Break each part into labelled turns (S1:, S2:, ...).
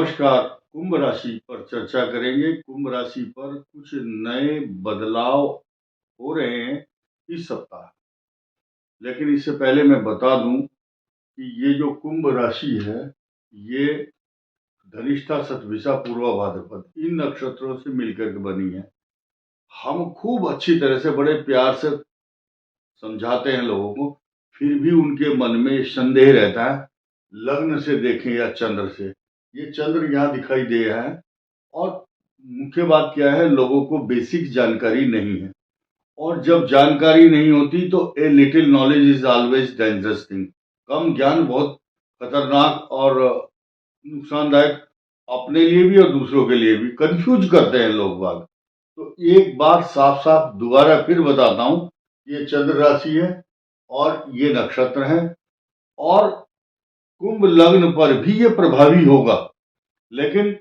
S1: नमस्कार। कुंभ राशि पर चर्चा करेंगे। कुंभ राशि पर कुछ नए बदलाव हो रहे हैं इस सप्ताह। लेकिन इससे पहले मैं बता दूं कि ये जो कुंभ राशि है, ये धनिष्ठा, शतभिषा, पूर्वा भाद्रपद इन नक्षत्रों से मिलकर के बनी है। हम खूब अच्छी तरह से बड़े प्यार से समझाते हैं लोगों को, फिर भी उनके मन में संदेह रहता है। लग्न से देखें या चंद्र से, ये चंद्र यहाँ दिखाई दे रहा है। और मुख्य बात क्या है, लोगों को बेसिक जानकारी नहीं है। और जब जानकारी नहीं होती तो a little knowledge is always dangerous thing. कम ज्ञान बहुत खतरनाक और नुकसानदायक अपने लिए भी और दूसरों के लिए भी। कंफ्यूज करते हैं लोग बाग। तो एक बार साफ साफ दोबारा फिर बताता हूं, ये चंद्र राशि है और ये नक्षत्र है, और कुंभ लग्न पर भी ये प्रभावी होगा। लेकिन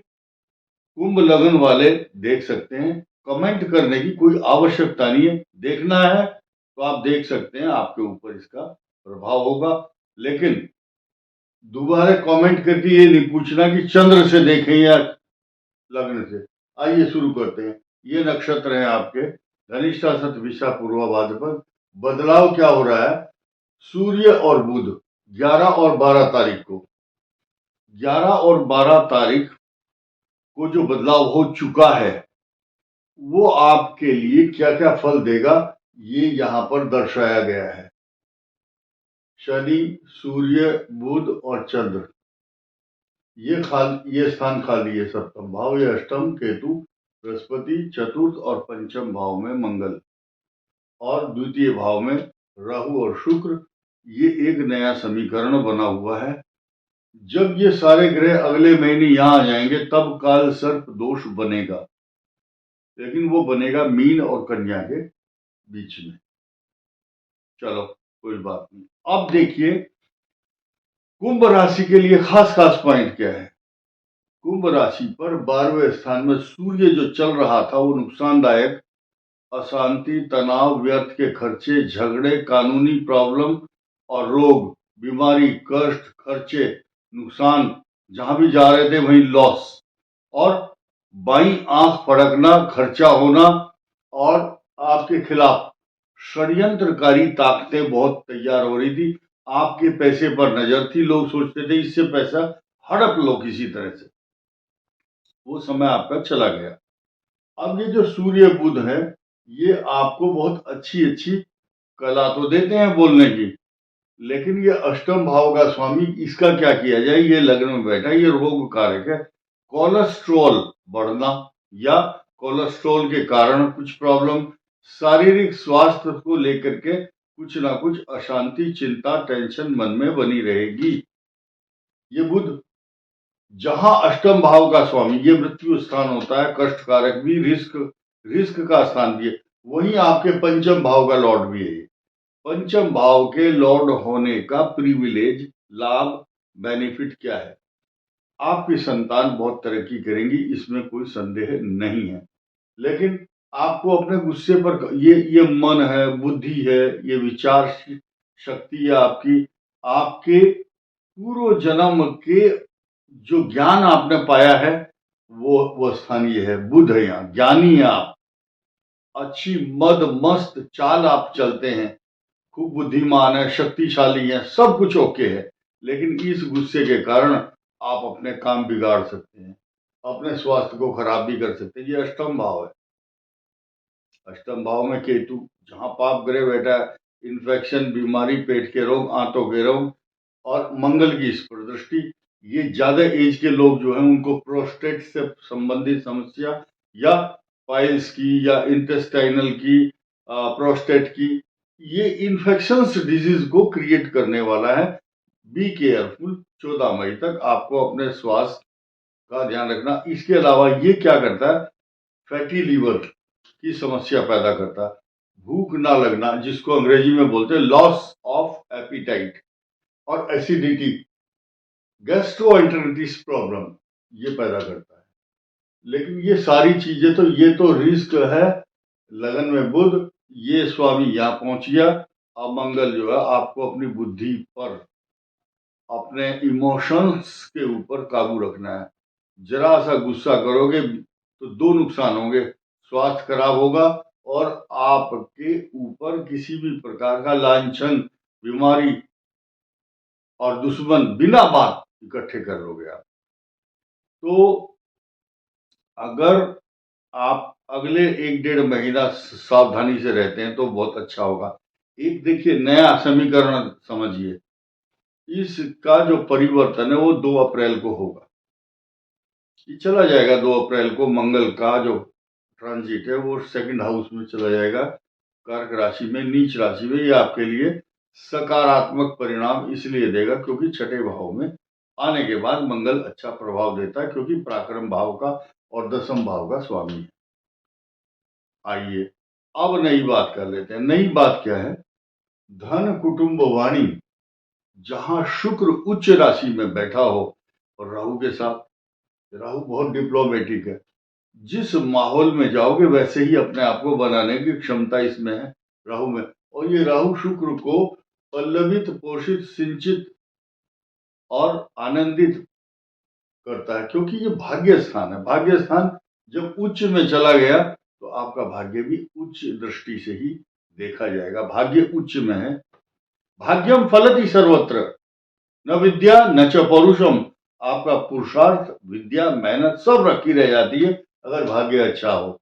S1: कुंभ लग्न वाले देख सकते हैं, कमेंट करने की कोई आवश्यकता नहीं है। देखना है तो आप देख सकते हैं, आपके ऊपर इसका प्रभाव होगा। लेकिन दोबारा कमेंट करके ये नहीं पूछना कि चंद्र से देखें या लग्न से। आइए शुरू करते हैं। ये नक्षत्र है आपके धनिष्ठा, शतभिषा, पूर्वा भाद्रपद। बदलाव क्या हो रहा है, सूर्य और बुध 11 और 12 तारीख को, 11 और 12 तारीख को जो बदलाव हो चुका है, वो आपके लिए क्या क्या फल देगा, ये यहां पर दर्शाया गया है। शनि, सूर्य, बुध और चंद्र, ये स्थान खाली है। सप्तम भाव या अष्टम केतु, बृहस्पति, चतुर्थ और पंचम भाव में मंगल, और द्वितीय भाव में राहु और शुक्र। ये एक नया समीकरण बना हुआ है। जब ये सारे ग्रह अगले महीने यहां आ जाएंगे तब काल सर्प दोष बनेगा, लेकिन वो बनेगा मीन और कन्या के बीच में। चलो कोई बात नहीं। अब देखिए कुंभ राशि के लिए खास खास पॉइंट क्या है। कुंभ राशि पर 12वें स्थान में सूर्य जो चल रहा था वो नुकसानदायक, अशांति, तनाव, व्यर्थ के खर्चे, झगड़े, कानूनी प्रॉब्लम और रोग, बीमारी, कष्ट, खर्चे, नुकसान, जहां भी जा रहे थे वहीं लॉस, और बाईं आंख फड़कना, खर्चा होना, और आपके खिलाफ षड्यंत्रकारी ताकतें बहुत तैयार हो रही थी। आपके पैसे पर नजर थी, लोग सोचते थे इससे पैसा हड़प लो किसी तरह से। वो समय आपका चला गया। अब ये जो सूर्य बुध है, ये आपको बहुत अच्छी अच्छी कला तो देते हैं बोलने की, लेकिन ये अष्टम भाव का स्वामी, इसका क्या किया जाए। ये लग्न में बैठा, ये रोग कारक है। कोलेस्ट्रॉल बढ़ना या कोलेस्ट्रॉल के कारण कुछ प्रॉब्लम, शारीरिक स्वास्थ्य को लेकर के कुछ ना कुछ अशांति, चिंता, टेंशन मन में बनी रहेगी। ये बुध जहां अष्टम भाव का स्वामी, ये मृत्यु स्थान होता है, कष्ट कारक भी, रिस्क का स्थान भी है, वहीं आपके पंचम भाव का लॉर्ड भी है। पंचम भाव के लॉर्ड होने का प्रिविलेज, लाभ, बेनिफिट क्या है। आपकी संतान बहुत तरक्की करेंगी, इसमें कोई संदेह नहीं है। लेकिन आपको अपने गुस्से पर, ये मन है, बुद्धि है, ये विचार शक्ति है आपकी, आपके पूर्व जन्म के जो ज्ञान आपने पाया है वो स्थानीय है। बुध है यहाँ, ज्ञानी है आप, अच्छी मद मस्त चाल आप चलते हैं, खूब बुद्धिमान है, शक्तिशाली है, सब कुछ ओके है। लेकिन इस गुस्से के कारण आप अपने काम बिगाड़ सकते हैं, अपने स्वास्थ्य को खराब भी कर सकते हैं। ये अष्टम भाव है। अष्टम भाव में केतु, जहां पाप ग्रह बैठा है, इन्फेक्शन, बीमारी, पेट के रोग, आंतों के रोग, और मंगल की इस पर दृष्टि। ये ज्यादा एज के लोग जो हैं उनको प्रोस्टेट से संबंधित समस्या, या पाइल्स की, या इंटेस्टाइनल की, प्रोस्टेट की, ये इन्फेक्शंस डिजीज को क्रिएट करने वाला है। Be careful. 14 मई तक आपको अपने स्वास्थ्य का ध्यान रखना। इसके अलावा ये क्या करता है, फैटी लीवर की समस्या पैदा करता है, भूख ना लगना, जिसको अंग्रेजी में बोलते हैं लॉस ऑफ एपिटाइट, और एसिडिटी, गैस्ट्रोएंटेरिटिस प्रॉब्लम ये पैदा करता है। लेकिन ये सारी चीजें तो, ये तो रिस्क है। लगन में बुध, ये स्वामी यहां पहुंच गया। अब मंगल जो है आपको अपनी बुद्धि पर, अपने इमोशंस के ऊपर काबू रखना है। जरा सा गुस्सा करोगे तो दो नुकसान होंगे, स्वास्थ्य खराब होगा और आपके ऊपर किसी भी प्रकार का लांछन, बीमारी और दुश्मन बिना बात इकट्ठे कर लोगे आप। तो अगर आप अगले 1-1.5 महीना सावधानी से रहते हैं तो बहुत अच्छा होगा। एक देखिए नया समीकरण समझिए, इसका जो परिवर्तन है वो 2 अप्रैल को होगा। ये चला जाएगा 2 अप्रैल को, मंगल का जो ट्रांजिट है वो सेकंड हाउस में चला जाएगा, कर्क राशि में, नीच राशि में। ये आपके लिए सकारात्मक परिणाम इसलिए देगा क्योंकि छठे भाव में आने के बाद मंगल अच्छा प्रभाव देता है, क्योंकि पराक्रम भाव का और दशम भाव का स्वामी है। आइए अब नई बात कर लेते हैं। नई बात क्या है? धन कुटुंब वाणी, जहां शुक्र उच्च राशि में बैठा हो और राहु के साथ, राहु बहुत डिप्लोमेटिक है, जिस माहौल में जाओगे वैसे ही अपने आप को बनाने की क्षमता इसमें है, राहु में। और ये राहु शुक्र को पल्लवित, पोषित, सिंचित और आनंदित करता है, क्योंकि ये भाग्य स्थान है। भाग्य स्थान जब उच्च में चला गया तो आपका भाग्य भी उच्च दृष्टि से ही देखा जाएगा। भाग्य उच्च में है। भाग्यम फलति सर्वत्र, न विद्या न च पौरुषम। आपका पुरुषार्थ, विद्या, मेहनत सब रखी रह जाती है अगर भाग्य अच्छा हो।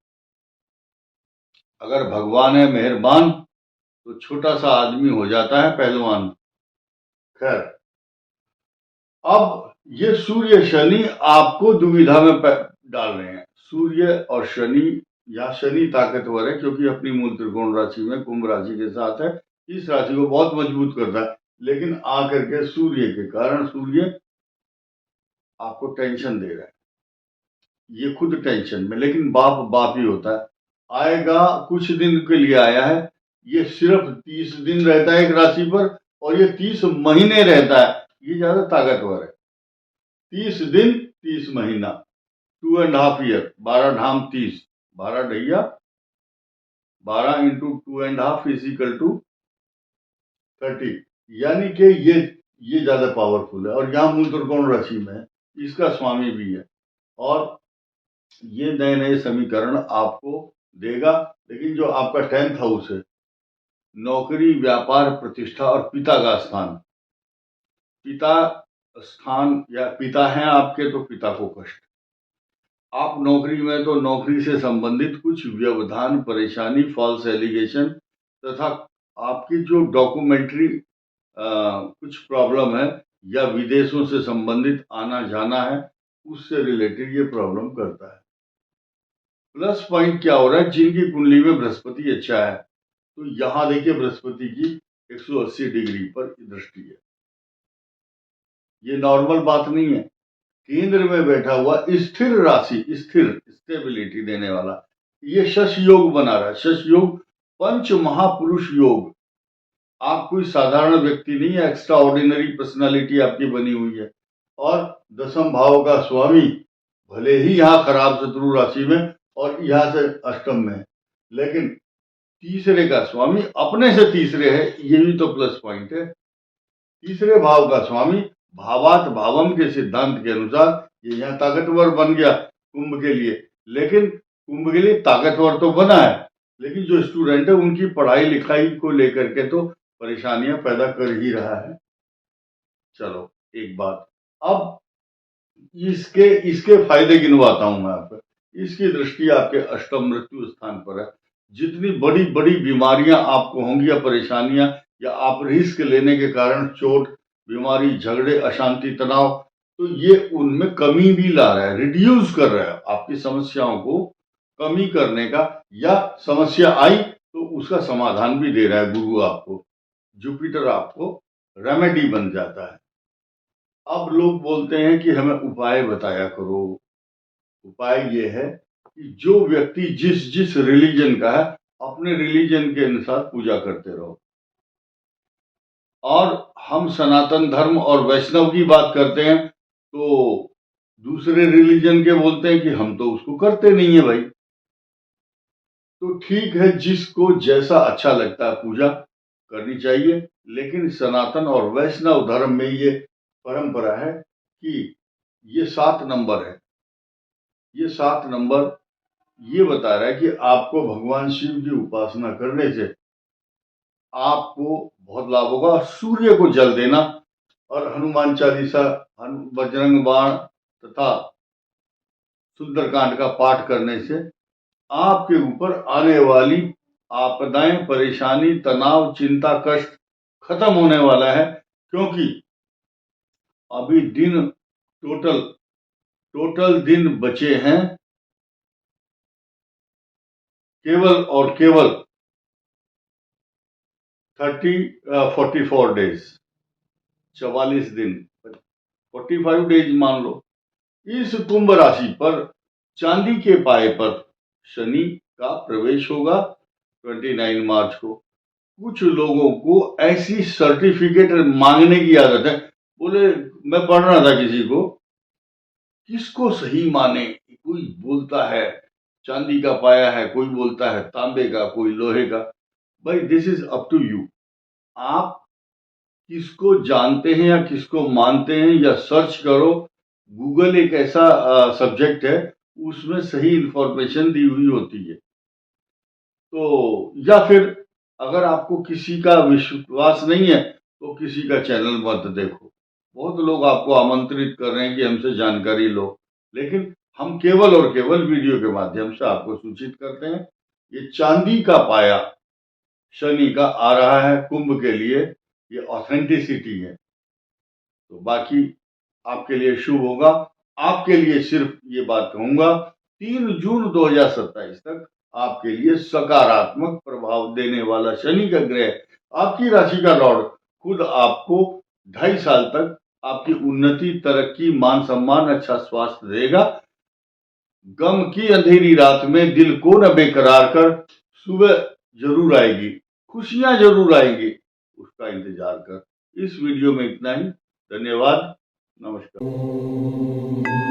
S1: अगर भगवान है मेहरबान तो छोटा सा आदमी हो जाता है पहलवान। खैर, अब ये सूर्य शनि आपको दुविधा में डाल रहे हैं। सूर्य और शनि, या शनि ताकतवर है क्योंकि अपनी मूल त्रिकोण राशि में कुंभ राशि के साथ है, इस राशि को बहुत मजबूत करता है। लेकिन आकर के सूर्य के कारण, सूर्य आपको टेंशन दे रहा है, ये खुद टेंशन में, लेकिन बाप बाप ही होता है। आएगा, कुछ दिन के लिए आया है, ये सिर्फ 30 दिन रहता है एक राशि पर, और ये 30 महीने रहता है। ये ज्यादा ताकतवर है। 30 दिन 30 महीना, 2.5 ईयर, 12 ढाम 30, 12 ढैया 12 इंटू 2.5 इज इक्वल टू 30। यानी कि ये ज्यादा पावरफुल है, और यहाँ मूल त्रिकोण राशि में है, इसका स्वामी भी है, और ये नए नए समीकरण आपको देगा। लेकिन जो आपका 10th हाउस है, नौकरी, व्यापार, प्रतिष्ठा और पिता का स्थान, पिता स्थान या पिता हैं आपके तो पिता को कष्ट। आप नौकरी में तो नौकरी से संबंधित कुछ व्यवधान, परेशानी, फॉल्स एलिगेशन तथा आपकी जो डॉक्यूमेंट्री कुछ प्रॉब्लम है, या विदेशों से संबंधित आना जाना है, उससे रिलेटेड ये प्रॉब्लम करता है। प्लस पॉइंट क्या हो रहा है? जिनकी कुंडली में बृहस्पति अच्छा है, तो यहां देखिए बृहस्पति की 180 डिग्री पर दृष्टि है। ये नॉर्मल बात नहीं है। केंद्र में बैठा हुआ स्थिर राशि, स्थिर स्टेबिलिटी देने वाला, ये शश योग बना रहा है। शश योग पंच महापुरुष योग। आप कोई साधारण व्यक्ति नहीं है, एक्स्ट्रा ऑर्डिनरी पर्सनालिटी आपकी बनी हुई है। और दशम भाव का स्वामी भले ही यहाँ खराब शत्रु राशि में और यहाँ से अष्टम में, लेकिन तीसरे का स्वामी अपने से तीसरे है, ये भी तो प्लस पॉइंट है। तीसरे भाव का स्वामी भावात भावम के सिद्धांत के अनुसार ये यहाँ ताकतवर बन गया कुंभ के लिए। लेकिन कुंभ के लिए ताकतवर तो बना है, लेकिन जो स्टूडेंट है उनकी पढ़ाई लिखाई को लेकर के तो परेशानियां पैदा कर ही रहा है। चलो एक बात, अब इसके फायदे गिनवाता हूं मैं आपको। इसकी दृष्टि आपके अष्टम मृत्यु स्थान पर है। जितनी बड़ी बड़ी बीमारियां आपको होंगी या परेशानियां, या आप रिस्क लेने के कारण चोट, बीमारी, झगड़े, अशांति, तनाव, तो ये उनमें कमी भी ला रहा है, रिड्यूस कर रहा है। आपकी समस्याओं को कमी करने का, या समस्या आई तो उसका समाधान भी दे रहा है गुरु आपको। जुपिटर आपको रेमेडी बन जाता है। अब लोग बोलते हैं कि हमें उपाय बताया करो। उपाय ये है कि जो व्यक्ति जिस जिस रिलीजन का है, अपने रिलीजन के अनुसार पूजा करते रहो। और हम सनातन धर्म और वैष्णव की बात करते हैं तो दूसरे रिलीजन के बोलते हैं कि हम तो उसको करते नहीं है भाई। तो ठीक है, जिसको जैसा अच्छा लगता है पूजा करनी चाहिए, लेकिन सनातन और वैष्णव धर्म में ये परंपरा है कि ये 7 नंबर है, ये 7 नंबर ये बता रहा है कि आपको भगवान शिव की उपासना करने से आपको बहुत लाभ होगा। सूर्य को जल देना और हनुमान चालीसा, बजरंग बाण तथा सुंदरकांड का पाठ करने से आपके ऊपर आने वाली आपदाएं, परेशानी, तनाव, चिंता, कष्ट खत्म होने वाला है। क्योंकि अभी दिन टोटल दिन बचे हैं केवल और केवल 44 डेज, 44 दिन, 45 डेज मान लो। इस कुंभ राशि पर चांदी के पाए पर शनि का प्रवेश होगा 29 मार्च को। कुछ लोगों को ऐसी सर्टिफिकेट मांगने की आदत है। बोले, मैं पढ़ रहा था किसी को, किसको सही माने, कोई बोलता है चांदी का पाया है, कोई बोलता है तांबे का, कोई लोहे का। भाई, this is up to you. आप किसको जानते हैं या किसको मानते हैं, या सर्च करो। गूगल एक ऐसा सब्जेक्ट है, उसमें सही इंफॉर्मेशन दी हुई होती है। तो या फिर अगर आपको किसी का विश्वास नहीं है तो किसी का चैनल मत देखो। बहुत लोग आपको आमंत्रित कर रहे हैं कि हमसे जानकारी लो, लेकिन हम केवल और केवल वीडियो के माध्यम से आपको सूचित करते हैं। ये चांदी का पाया शनि का आ रहा है कुंभ के लिए, ये ऑथेंटिसिटी है। तो बाकी आपके लिए शुभ होगा। आपके लिए सिर्फ ये बात कहूंगा, 3 जून 2027 तक आपके लिए सकारात्मक प्रभाव देने वाला शनि का ग्रह आपकी राशि का लॉर्ड खुद आपको 2.5 साल तक आपकी उन्नति, तरक्की, मान सम्मान, अच्छा स्वास्थ्य देगा। गम की अंधेरी रात में दिल को न बेकरार कर, सुबह जरूर आएगी, खुशियां जरूर आएंगी, उसका इंतजार कर। इस वीडियो में इतना ही। धन्यवाद। नमस्कार।